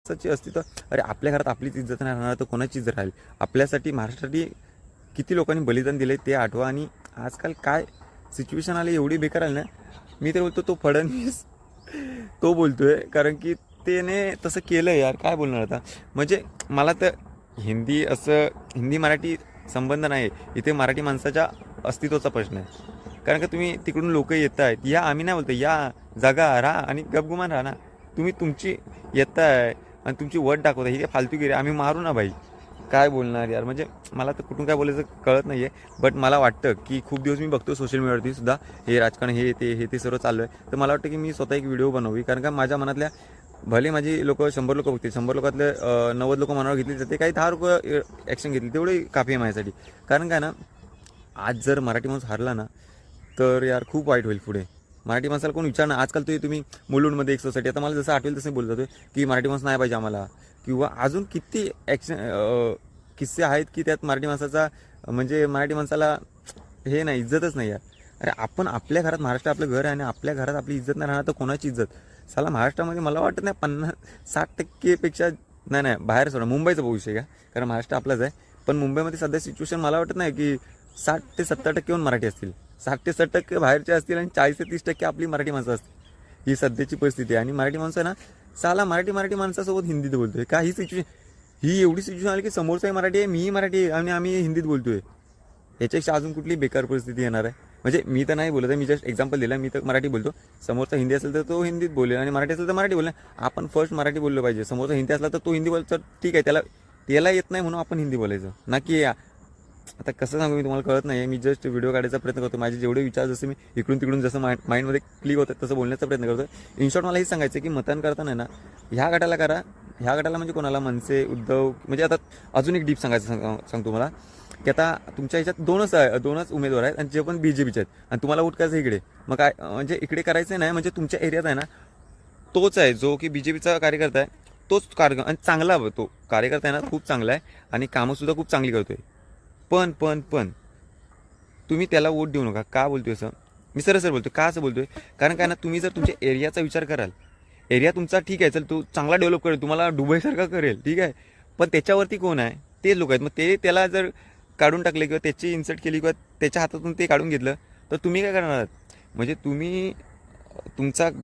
माणसाची अस्तित्व, अरे आपल्या घरात आपलीच इज्जत नाही राहणार तर कोणाची इज्जत राहील? आपल्यासाठी, महाराष्ट्रासाठी किती लोकांनी बलिदान दिले ते आठवा. आणि आजकाल काय सिच्युएशन आली एवढी बेकार आली ना, मी तर बोलतो तो फडणवीस तो बोलतोय, कारण की त्याने तसं केलं यार, काय बोलणार आता. म्हणजे मला तर हिंदी असं, हिंदी मराठी संबंध नाही, इथे मराठी माणसाच्या अस्तित्वाचा प्रश्न आहे. कारण का तुम्ही तिकडून लोक येत आहेत, या आम्ही नाही बोलतो, या जागा राहा आणि गपगुमान राहा ना. तुम्ही तुमची येताय आणि तुमची वट दाखवता, ही काय फालतूगिरी, आम्ही मारू ना भाई. काय बोलणार यार, म्हणजे मला तर कुठून काय बोलायचं कळत नाही आहे. बट मला वाटतं की खूप दिवस मी बघतो सोशल मीडियावरती सुद्धा हे राजकारण हे ते सर्व चालू आहे. तर मला वाटतं की मी स्वतः एक व्हिडिओ बनवावी, कारण का माझ्या मनातल्या, भले माझी लोक 100 लोक बघतील, 100 लोकातले 90 लोक मनावर घेतली तर ते काही 10 लोक ॲक्शन घेतली, तेवढी काफी आहे माझ्यासाठी. कारण काय ना, आज जर मराठी माणूस हारला ना तर यार खूप वाईट होईल पुढे. मराठी माणसाला कोण विचारणार? आजकाल तुम्ही मुलुंडमध्ये एक सोसायटी, आता मला जसं आठवेल तसं बोलत होतो की मराठी माणूस नाही पाहिजे आम्हाला, किंवा अजून किती किस्से आहेत की त्यात मराठी माणसाचा, म्हणजे मराठी माणसाला हे नाही, इज्जतच नाही यार. अरे आपण आपल्या घरात, महाराष्ट्र आपलं घर आहे आणि आपल्या घरात आपली इज्जत नाही राहणार तर कोणाची इज्जत? साला महाराष्ट्रामध्ये मला वाटत नाही 50-60% नाही, बाहेर सोडा, मुंबईचं भविष्य का, कारण महाराष्ट्र आपलाच आहे. पण मुंबईमध्ये सध्या सिच्युएशन मला वाटत नाही की 60 ते 70% मराठी असतील, 60 ते 70% बाहेरचे असतील आणि 40 ते 30% आपली मराठी माणसं असतील. ही सध्याची परिस्थिती आहे. आणि मराठी माणसं ना, साला मराठी माणसासोबत हिंदीत बोलतोय का? ही सिच्युएशन, ही एवढी सिच्युएशन आली की समोरचाही मराठी आहे, मीही मराठी आहे आणि आम्ही हिंदीत बोलतोय. याच्यापेक्षा अजून कुठली बेकार परिस्थिती येणार आहे? म्हणजे मी तर नाही बोलत आहे, मी जस्ट एक्झाम्पल दिलं. मी तर मराठी बोलतो, समोरचा हिंदी असेल तर तो हिंदीत बोलेल आणि मराठी असेल तर मराठी बोलेल. आपण फर्स्ट मराठी बोललं पाहिजे. समोरचा हिंदी असला तर तो हिंदी बोलतो, तर ठीक आहे, त्याला येत नाही म्हणून आपण हिंदी बोलायचं ना, की आता कसं सांगू मी तुम्हाला, कळत नाही. मी जस्ट व्हिडिओ काढायचा प्रयत्न करतो, माझे जेवढे विचार जसे मी इकडून तिकडून जसं माइंडमध्ये क्लिक होतात तसं बोलण्याचा प्रयत्न करतो. इन शॉर्ट मला हे सांगायचं की मतदान करताना ना, ह्या गटाला करा, ह्या गटाला म्हणजे कोणाला, मनसे, उद्धव, म्हणजे आता अजून एक डीप सांगतो मला, की आता तुमच्या ह्याच्यात दोनच उमेदवार आहेत आणि जे पण BJPचे आहेत आणि तुम्हाला वोट करायचं इकडे. मग काय म्हणजे इकडे करायचं नाही, म्हणजे तुमच्या एरियात आहे ना तोच आहे जो की BJPचा कार्यकर्ता आहे, तोच आणि चांगला तो कार्यकर्ता आहे ना, खूप चांगला आहे आणि कामंसुद्धा खूप चांगली करतोय. पण तुम्ही त्याला वोट देऊ नका. का बोलतोय असं? मी सरळ बोलतोय, का असं बोलतोय? कारण काय ना, तुम्ही जर तुमच्या एरियाचा विचार कराल, एरिया तुमचा ठीक आहे, चल तो चांगला डेव्हलप करेल, तुम्हाला दुबईसारखा करेल, ठीक आहे, पण त्याच्यावरती कोण आहे? ते लोक आहेत. मग ते त्याला जर काढून टाकले किंवा त्याची इन्सल्ट केली किंवा त्याच्या हातातून ते काढून घेतलं तर तुम्ही काय करणार आहात? म्हणजे तुम्ही तुमचा